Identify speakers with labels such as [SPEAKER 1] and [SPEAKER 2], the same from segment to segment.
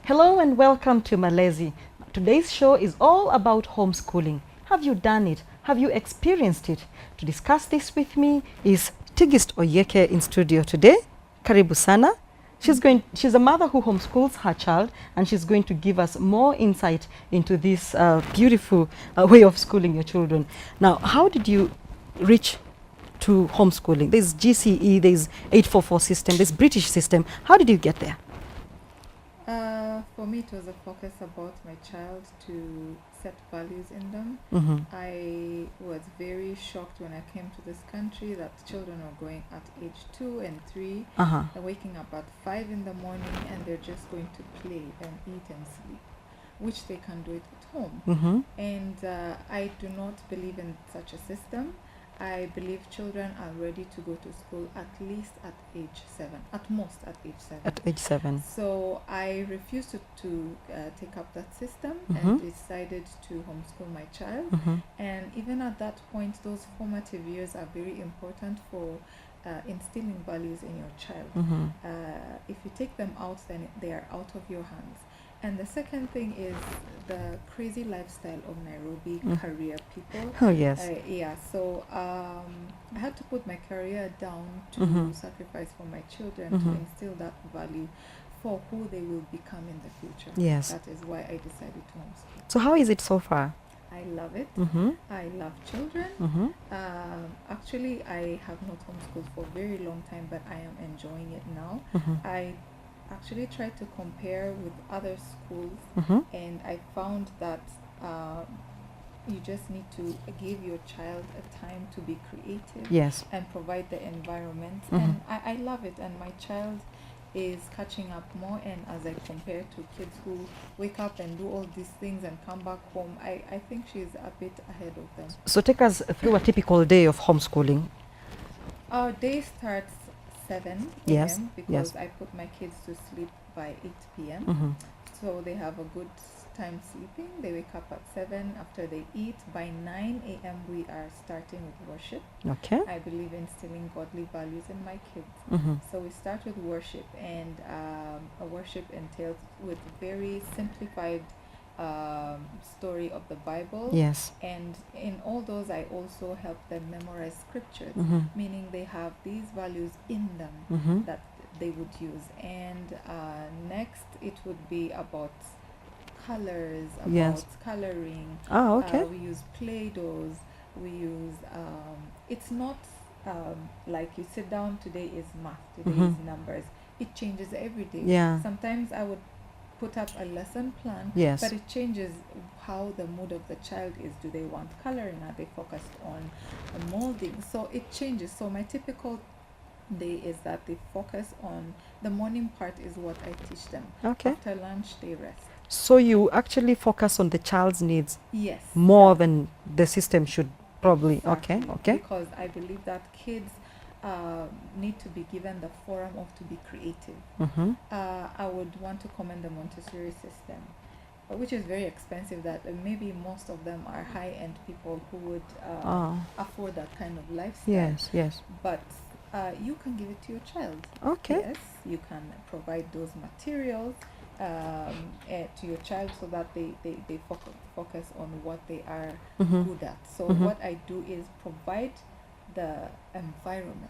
[SPEAKER 1] Hello and welcome to Malezi. Today's show is all about homeschooling. Have you done it? Have you experienced it? To discuss this with me is Tigist Oyeke in studio today. Karibu sana. She's a mother who homeschools her child, and she's going to give us more insight into this beautiful way of schooling your children. Now, how did you reach to homeschooling? There's GCE, there's 844 system, there's British system. How did you get there?
[SPEAKER 2] For me, it was a focus about my child to set values in them. I was very shocked when I came to this country that children are going at age 2 and 3, they're waking up at 5 in the morning and they're just going to play and eat and sleep, which they can do it at home. And I do not believe in such a system. I believe children are ready to go to school at least at age 7, at most at age 7.
[SPEAKER 1] At age 7.
[SPEAKER 2] So I refused to take up that system and decided to homeschool my child. And even at that point, those formative years are very important for instilling values in your child. If you take them out, then they are out of your hands. And the second thing is the crazy lifestyle of Nairobi career people.
[SPEAKER 1] Oh, yes.
[SPEAKER 2] So I had to put my career down to sacrifice for my children to instill that value for who they will become in the future.
[SPEAKER 1] Yes.
[SPEAKER 2] That is why I decided to homeschool.
[SPEAKER 1] So how is it so far?
[SPEAKER 2] I love it. I love children. Actually, I have not homeschooled for a very long time, but I am enjoying it now. I actually tried to compare with other schools, and I found that you just need to give your child a time to be creative, and provide the environment. And I love it, and my child is catching up more. And as I compare to kids who wake up and do all these things and come back home, I think she's a bit ahead of them.
[SPEAKER 1] So take us through a typical day of homeschooling.
[SPEAKER 2] Our day starts 7 a.m. because I put my kids to sleep by 8 p.m. So they have a good time sleeping. They wake up at 7 after they eat. By 9 a.m. we are starting with worship.
[SPEAKER 1] Okay.
[SPEAKER 2] I believe in instilling godly values in my kids. So we start with worship, and a worship entails with very simplified story of the Bible. And in all those, I also help them memorize scriptures, meaning they have these values in them that they would use. And next, it would be about colors, about coloring. We use Play-Dohs. We use, it's not like you sit down, today is math, today is numbers. It changes every day. Sometimes I would put up a lesson plan, but it changes how the mood of the child is. Do they want coloring? Are they focused on molding? So it changes. So my typical day is that they focus on the morning part is what I teach them. After lunch, they rest.
[SPEAKER 1] So you actually focus on the child's needs more than the system should probably.
[SPEAKER 2] Exactly. Okay. Because I believe that kids need to be given the forum of to be creative. I would want to commend the Montessori system, which is very expensive, that maybe most of them are high-end people who would afford that kind of lifestyle. But you can give it to your child. You can provide those materials to your child so that they focus on what they are good at. So what I do is provide the environment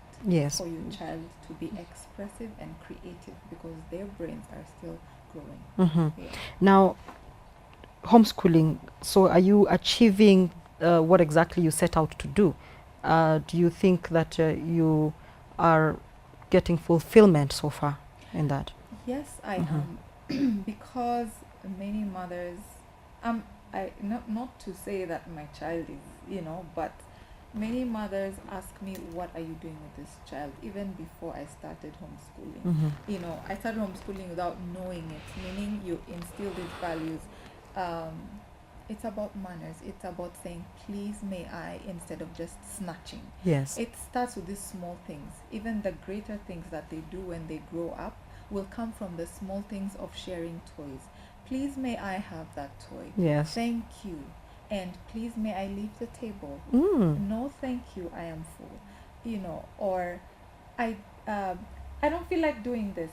[SPEAKER 2] for your child to be expressive and creative, because their brains are still growing.
[SPEAKER 1] Now, homeschooling, so are you achieving what exactly you set out to do? Do you think that you are getting fulfillment so far in that?
[SPEAKER 2] Yes, I am. Because many mothers, not to say that my child is, but many mothers ask me, what are you doing with this child? Even before I started homeschooling. I started homeschooling without knowing it, meaning you instill these values. It's about manners. It's about saying, please, may I, instead of just snatching. It starts with these small things. Even the greater things that they do when they grow up will come from the small things of sharing toys. Please, may I have that toy? Thank you. And please, may I leave the table? No, thank you, I am full. Or I don't feel like doing this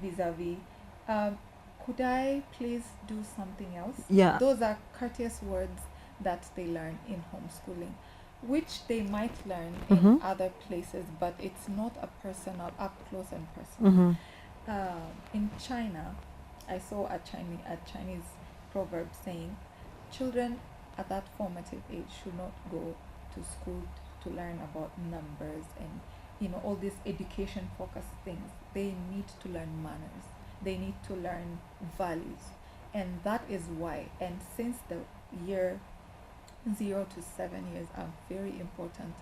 [SPEAKER 2] vis-a-vis. Um, could I please do something else?
[SPEAKER 1] Yeah.
[SPEAKER 2] Those are courteous words that they learn in homeschooling, which they might learn in other places, but it's not a personal, up close and personal. In China, I saw a Chinese proverb saying, children at that formative age should not go to school to learn about numbers and all these education focused things. They need to learn manners. They need to learn values, and that is why. And since the year 0 to 7 years are very important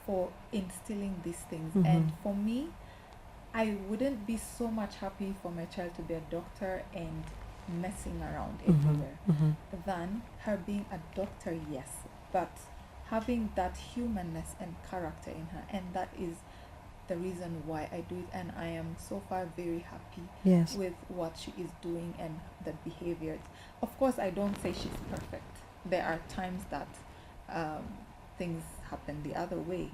[SPEAKER 2] for instilling these things, and for me, I wouldn't be so much happy for my child to be a doctor and messing around everywhere than her being a doctor, yes, but having that humanness and character in her. And that is the reason why I do it. And I am so far very happy
[SPEAKER 1] Yes.
[SPEAKER 2] with what she is doing and the behaviors. Of course, I don't say she's perfect. There are times that things happen the other way,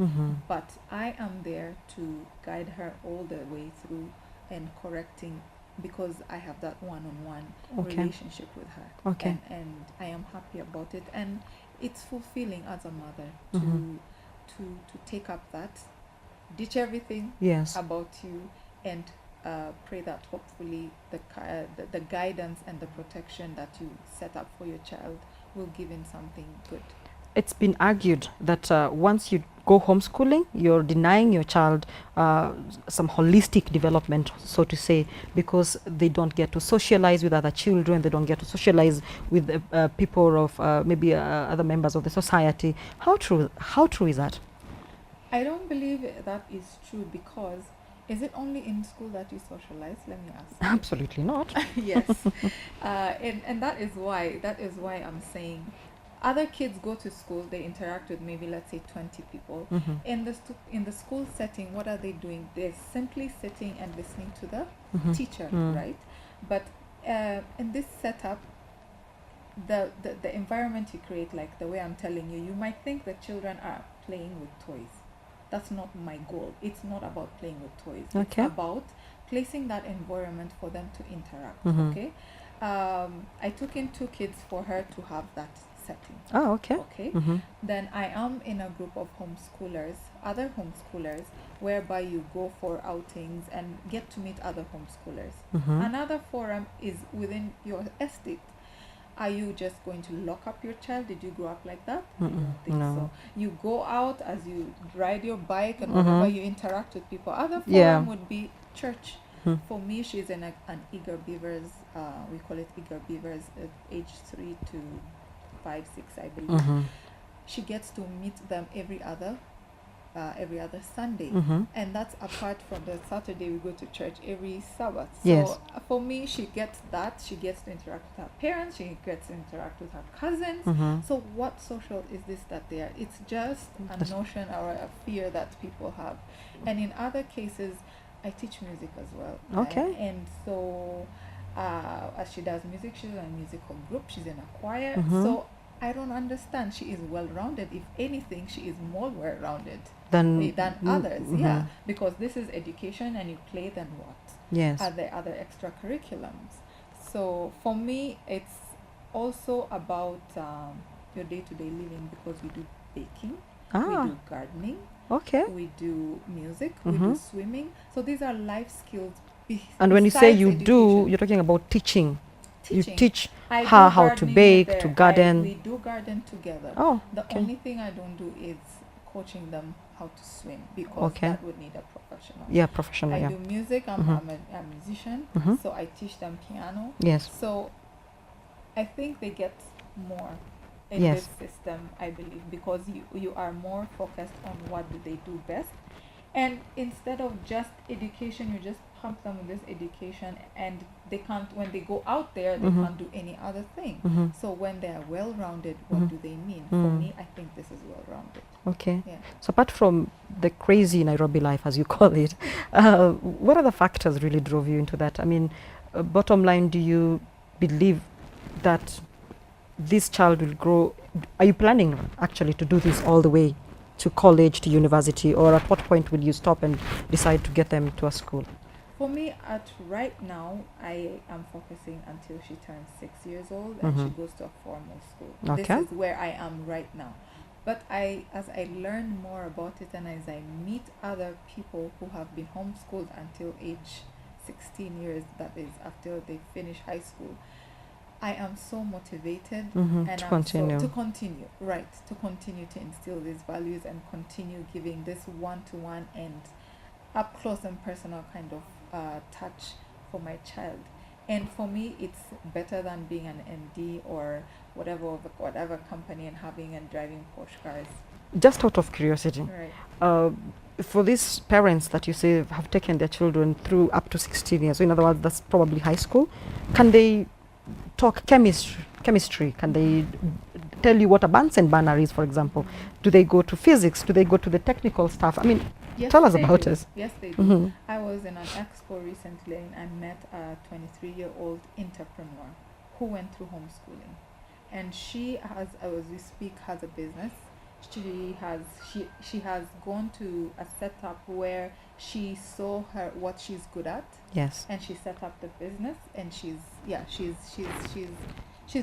[SPEAKER 2] but I am there to guide her all the way through and correcting, because I have that one-on-one relationship with her.
[SPEAKER 1] Okay.
[SPEAKER 2] And I am happy about it, and it's fulfilling as a mother to take up that, ditch everything
[SPEAKER 1] Yes.
[SPEAKER 2] about you, and pray that hopefully the guidance and the protection that you set up for your child will give in something good.
[SPEAKER 1] It's been argued that once you go homeschooling, you're denying your child some holistic development, so to say, because they don't get to socialize with other children, they don't get to socialize with people of maybe other members of the society. How true is that?
[SPEAKER 2] I don't believe that is true, because is it only in school that you socialize? Let me ask.
[SPEAKER 1] Absolutely not.
[SPEAKER 2] Yes. And that is why I'm saying other kids go to school, they interact with maybe, let's say, 20 people. In the school setting, what are they doing? They're simply sitting and listening to the teacher, right? But in this setup, the environment you create, like the way I'm telling you, you might think the children are playing with toys. That's not my goal. It's not about playing with toys.
[SPEAKER 1] Okay.
[SPEAKER 2] It's about placing that environment for them to interact. Okay. I took in 2 kids for her to have that setting.
[SPEAKER 1] Oh, okay.
[SPEAKER 2] Okay. Then I am in a group of other homeschoolers, whereby you go for outings and get to meet other homeschoolers. Another forum is within your estate. Are you just going to lock up your child? Did you grow up like that? I don't think so. You go out, as you ride your bike and whatever, you interact with people. Other forum would be church. For me, she's in an Eager Beavers, we call it Eager Beavers, age 3 to 5, 6, I believe. She gets to meet them every other Sunday, and that's apart from the Saturday we go to church every Sabbath. So
[SPEAKER 1] Yes.
[SPEAKER 2] For me, she gets that. She gets to interact with her parents. She gets to interact with her cousins. So what social is this that they are? It's just a notion or a fear that people have. And in other cases, I teach music as well.
[SPEAKER 1] Okay.
[SPEAKER 2] And so as she does music, she's in a musical group. She's in a choir. So I don't understand. She is well-rounded. If anything, she is more well-rounded than others. Yeah, because this is education, and you play, then what?
[SPEAKER 1] Yes.
[SPEAKER 2] Are there other extracurriculums? So for me, it's also about your day-to-day living, because we do baking, we do gardening,
[SPEAKER 1] Okay.
[SPEAKER 2] we do music, we do swimming. So these are life skills.
[SPEAKER 1] And when you say
[SPEAKER 2] besides
[SPEAKER 1] you do,
[SPEAKER 2] education.
[SPEAKER 1] you're talking about teaching. You teach
[SPEAKER 2] I
[SPEAKER 1] her
[SPEAKER 2] do
[SPEAKER 1] how to
[SPEAKER 2] gardening
[SPEAKER 1] bake,
[SPEAKER 2] with
[SPEAKER 1] to
[SPEAKER 2] her.
[SPEAKER 1] garden.
[SPEAKER 2] We do garden together.
[SPEAKER 1] Oh,
[SPEAKER 2] The
[SPEAKER 1] okay.
[SPEAKER 2] only thing I don't do is coaching them how to swim, because
[SPEAKER 1] Okay.
[SPEAKER 2] that would need a professional.
[SPEAKER 1] Yeah, professional.
[SPEAKER 2] I
[SPEAKER 1] Yeah.
[SPEAKER 2] do music. I'm a musician, so I teach them piano.
[SPEAKER 1] Yes.
[SPEAKER 2] So I think they get more in
[SPEAKER 1] Yes.
[SPEAKER 2] this system, I believe, because you are more focused on what do they do best. And instead of just education, you just pump them with this education, and they can't, when they go out there, they can't do any other thing. So when they are well-rounded, what do they mean? For me, I think this is well-rounded.
[SPEAKER 1] Okay.
[SPEAKER 2] Yeah.
[SPEAKER 1] So apart from the crazy Nairobi life, as you call it, what other factors really drove you into that? I mean, bottom line, do you believe that this child will grow? Are you planning actually to do this all the way to college, to university, or at what point will you stop and decide to get them to a school?
[SPEAKER 2] For me, at right now, I am focusing until she turns 6 years old and she goes to a formal school.
[SPEAKER 1] Okay.
[SPEAKER 2] This is where I am right now. But as I learn more about it and as I meet other people who have been homeschooled until age 16 years, that is after they finish high school, I am so motivated and
[SPEAKER 1] To continue.
[SPEAKER 2] to continue, right, to continue to instill these values and continue giving this one-to-one and up close and personal kind of touch for my child. And for me, it's better than being an MD or whatever company and having and driving Porsche cars.
[SPEAKER 1] Just out of curiosity,
[SPEAKER 2] Right.
[SPEAKER 1] for these parents that you say have taken their children through up to 16 years, so in other words, that's probably high school, can they talk chemistry? Can they tell you what a Bunsen burner is, for example? Do they go to physics? Do they go to the technical stuff? I mean,
[SPEAKER 2] Yes,
[SPEAKER 1] tell us
[SPEAKER 2] they
[SPEAKER 1] about
[SPEAKER 2] do.
[SPEAKER 1] it.
[SPEAKER 2] Yes, they do. I was in an expo recently and I met a 23-year-old entrepreneur who went through homeschooling. And she has, as we speak, has a business. She has gone to a setup where she saw what she's good at,
[SPEAKER 1] Yes.
[SPEAKER 2] and she set up the business, and she's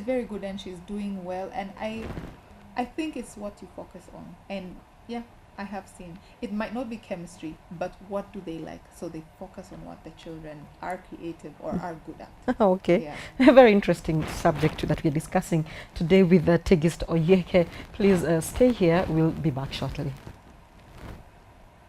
[SPEAKER 2] very good and she's doing well. And I think it's what you focus on. And yeah, I have seen it might not be chemistry, but what do they like? So they focus on what the children are creative or are good at.
[SPEAKER 1] Okay.
[SPEAKER 2] Yeah.
[SPEAKER 1] A very interesting subject that we're discussing today with Tigist Oyeke. Please stay here. We'll be back shortly.